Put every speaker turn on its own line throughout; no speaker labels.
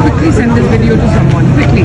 Quickly send this video to someone, quickly.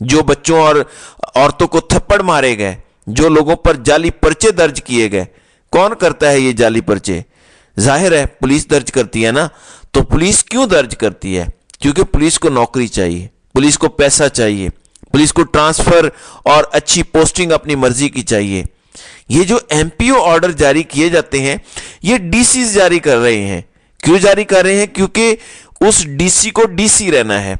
جو بچوں اور عورتوں کو تھپڑ مارے گئے, جو لوگوں پر جعلی پرچے درج کیے گئے. کون کرتا ہے یہ جعلی پرچے؟ ظاہر ہے پولیس درج کرتی ہے نا. تو پولیس کیوں درج کرتی ہے؟ کیونکہ پولیس کو نوکری چاہیے, پولیس کو پیسہ چاہیے, پولیس کو ٹرانسفر اور اچھی پوسٹنگ اپنی مرضی کی چاہیے. یہ جو ایم پی او آرڈر جاری کیے جاتے ہیں یہ ڈی سیز جاری کر رہے ہیں. کیوں جاری کر رہے ہیں؟ کیونکہ اس ڈی سی کو ڈی سی رہنا ہے.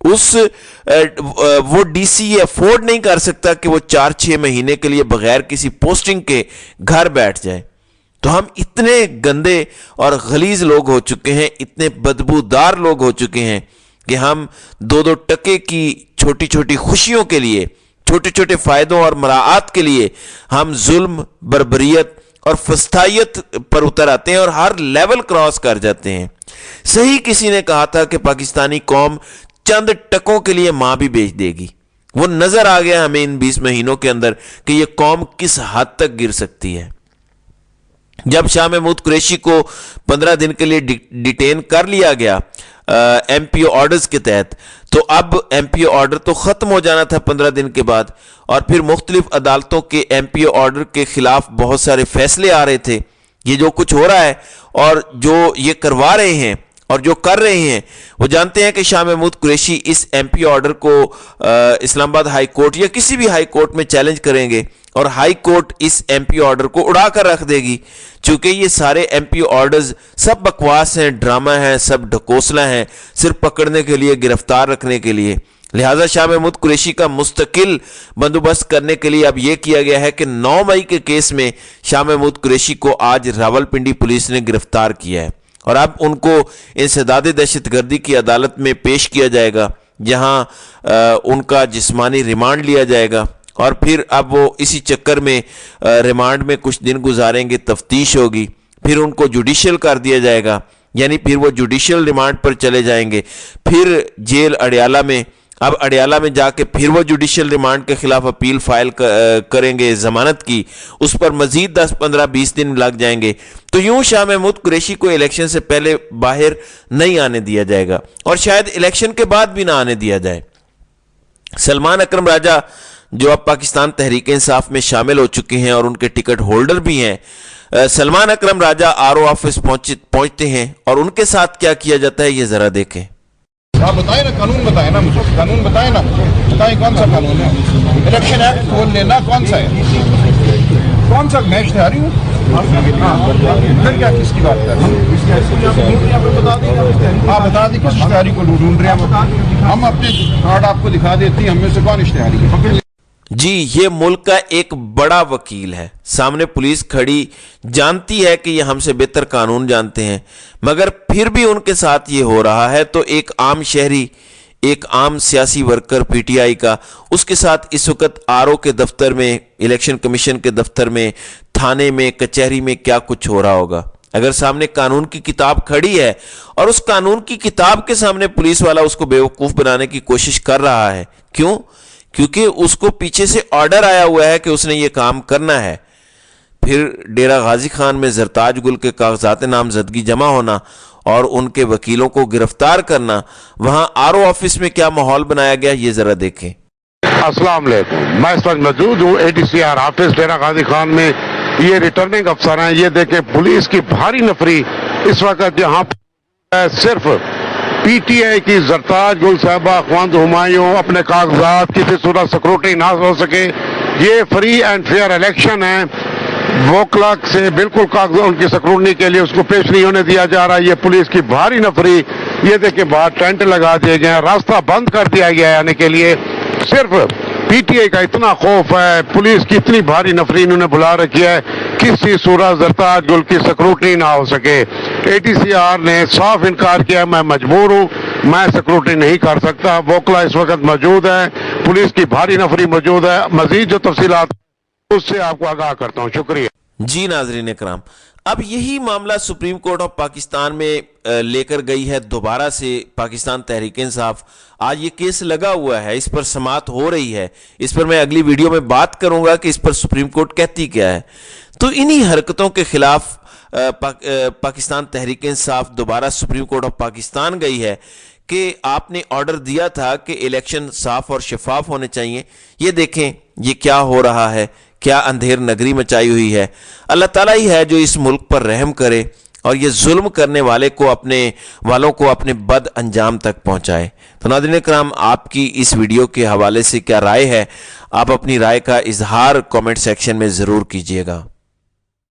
وہ ڈی سی یہ افورڈ نہیں کر سکتا کہ وہ 4-6 مہینے کے لیے بغیر کسی پوسٹنگ کے گھر بیٹھ جائے. تو ہم اتنے گندے اور غلیظ لوگ ہو چکے ہیں, اتنے بدبودار لوگ ہو چکے ہیں کہ ہم 2-2 ٹکے کی چھوٹی چھوٹی خوشیوں کے لیے, چھوٹے چھوٹے فائدوں اور مراعات کے لیے ہم ظلم, بربریت اور فسطائیت پر اتر آتے ہیں اور ہر لیول کراس کر جاتے ہیں. صحیح کسی نے کہا تھا کہ پاکستانی قوم چند ٹکوں کے لیے ماں بھی بیچ دے گی. وہ نظر آ گیا ہمیں ان 20 مہینوں کے اندر کہ یہ قوم کس حد تک گر سکتی ہے. جب شاہ محمود قریشی کو 15 دن کے لیے ڈیٹین کر لیا گیا ایم پی او آرڈرز کے تحت, تو اب ایم پی او آرڈر تو ختم ہو جانا تھا 15 دن کے بعد, اور پھر مختلف عدالتوں کے ایم پی او آرڈر کے خلاف بہت سارے فیصلے آ رہے تھے. یہ جو کچھ ہو رہا ہے اور جو یہ کروا رہے ہیں اور جو کر رہے ہیں, وہ جانتے ہیں کہ شاہ محمود قریشی اس ایم پی آرڈر کو اسلام آباد ہائی کورٹ یا کسی بھی ہائی کورٹ میں چیلنج کریں گے اور ہائی کورٹ اس ایم پی آرڈر کو اڑا کر رکھ دے گی. چونکہ یہ سارے ایم پی آرڈرز سب بکواس ہیں, ڈرامہ ہیں, سب ڈھکوسلا ہیں, صرف پکڑنے کے لیے, گرفتار رکھنے کے لیے. لہٰذا شاہ محمود قریشی کا مستقل بندوبست کرنے کے لیے اب یہ کیا گیا ہے کہ 9 مئی کے کیس میں شاہ محمود قریشی کو آج راولپنڈی پولیس نے گرفتار کیا ہے, اور اب ان کو انسداد دہشت گردی کی عدالت میں پیش کیا جائے گا, جہاں ان کا جسمانی ریمانڈ لیا جائے گا, اور پھر اب وہ اسی چکر میں ریمانڈ میں کچھ دن گزاریں گے, تفتیش ہوگی, پھر ان کو جوڈیشل کر دیا جائے گا, یعنی پھر وہ جوڈیشل ریمانڈ پر چلے جائیں گے. پھر جیل اڈیالہ میں, اب اڈیالہ میں جا کے پھر وہ جوڈیشل ریمانڈ کے خلاف اپیل فائل کریں گے ضمانت کی, اس پر مزید 10-15-20 دن لگ جائیں گے. تو یوں شاہ محمود قریشی کو الیکشن سے پہلے باہر نہیں آنے دیا جائے گا, اور شاید الیکشن کے بعد بھی نہ آنے دیا جائے. سلمان اکرم راجہ جو اب پاکستان تحریک انصاف میں شامل ہو چکے ہیں اور ان کے ٹکٹ ہولڈر بھی ہیں, سلمان اکرم راجہ آر او آفس پہنچتے ہیں اور ان کے ساتھ کیا کیا جاتا ہے یہ ذرا دیکھیں.
آپ بتائیں نا, قانون بتائیں نا مجھے, قانون بتائیں نا, بتائیں کون سا قانون ہے. الیکشن ایکٹ کھول لینا, کون سا ہے, کون سا, میں اشتہاری ہوں, پھر کیا کس کی بات کر رہے ہیں, آپ بتا دیں کس اشتہاری کو ڈھونڈ رہے ہیں. ہم اپنے کارڈ آپ کو دکھا دیتی ہیں, ہم میں سے کون اشتہاری ہے.
جی, یہ ملک کا ایک بڑا وکیل ہے, سامنے پولیس کھڑی, جانتی ہے کہ یہ ہم سے بہتر قانون جانتے ہیں, مگر پھر بھی ان کے ساتھ یہ ہو رہا ہے. تو ایک عام شہری, ایک عام سیاسی ورکر پی ٹی آئی کا, اس کے ساتھ اس وقت آر او کے دفتر میں, الیکشن کمیشن کے دفتر میں, تھانے میں, کچہری میں کیا کچھ ہو رہا ہوگا. اگر سامنے قانون کی کتاب کھڑی ہے اور اس قانون کی کتاب کے سامنے پولیس والا اس کو بیوقوف بنانے کی کوشش کر رہا ہے, کیوں؟ کیونکہ اس کو پیچھے سے آرڈر آیا ہوا ہے کہ اس نے یہ کام کرنا ہے. پھر ڈیرہ غازی خان میں زرتاج گل کے کاغذات نامزدگی جمع ہونا اور ان کے وکیلوں کو گرفتار کرنا, وہاں آر او آفس میں کیا ماحول بنایا گیا یہ ذرا دیکھیں.
السلام علیکم, میں اس وقت موجود ہوں اے D C our office Dera Ghazi Khan میں. یہ ریٹرننگ افسر ہیں, یہ دیکھیں پولیس کی بھاری نفری اس وقت یہاں صرف پی ٹی آئی کی زرتاج گل صاحبہ خواند ہمایوں اپنے کاغذات کسی صورت سیکورٹی نہ ہو سکے. یہ فری اینڈ فیئر الیکشن ہے, وکلا سے بالکل کاغذ ان کی سیکورٹی کے لیے اس کو پیش نہیں ہونے دیا جا رہا. یہ پولیس کی بھاری نفری, یہ دیکھیں باہر ٹینٹ لگا دیے گئے ہیں, راستہ بند کر دیا گیا ہے آنے کے لیے. صرف پی ٹی آئی کا اتنا خوف ہے, پولیس کی اتنی بھاری نفری انہوں نے بلا رکھی ہے, کسی صورت زرتاج گل کی سیکورٹی نہ ہو سکے. اے ٹی سی آر نے صاف انکار کیا, میں مجبور ہوں, میں سیکورٹی نہیں کر سکتا. وکلا اس وقت موجود ہے, پولیس کی بھاری نفری موجود ہے. مزید جو تفصیلات اس سے آپ کو آگاہ کرتا ہوں. شکریہ.
جی ناظرین اکرام, اب یہی معاملہ سپریم کورٹ آف پاکستان میں لے کر گئی ہے دوبارہ سے پاکستان تحریک انصاف. آج یہ کیس لگا ہوا ہے, اس پر سماعت ہو رہی ہے, اس پر میں اگلی ویڈیو میں بات کروں گا کہ اس پر سپریم کورٹ کہتی کیا ہے. تو انہی حرکتوں کے خلاف پاکستان تحریک انصاف دوبارہ سپریم کورٹ آف پاکستان گئی ہے کہ آپ نے آرڈر دیا تھا کہ الیکشن صاف اور شفاف ہونے چاہیے. یہ دیکھیں یہ کیا ہو رہا ہے, کیا اندھیر نگری مچائی ہوئی ہے. اللہ تعالیٰ ہی ہے جو اس ملک پر رحم کرے اور یہ ظلم کرنے والوں کو اپنے بد انجام تک پہنچائے. تو ناظرین کرام, آپ کی اس ویڈیو کے حوالے سے کیا رائے ہے؟ آپ اپنی رائے کا اظہار کامنٹ سیکشن میں ضرور کیجیے گا.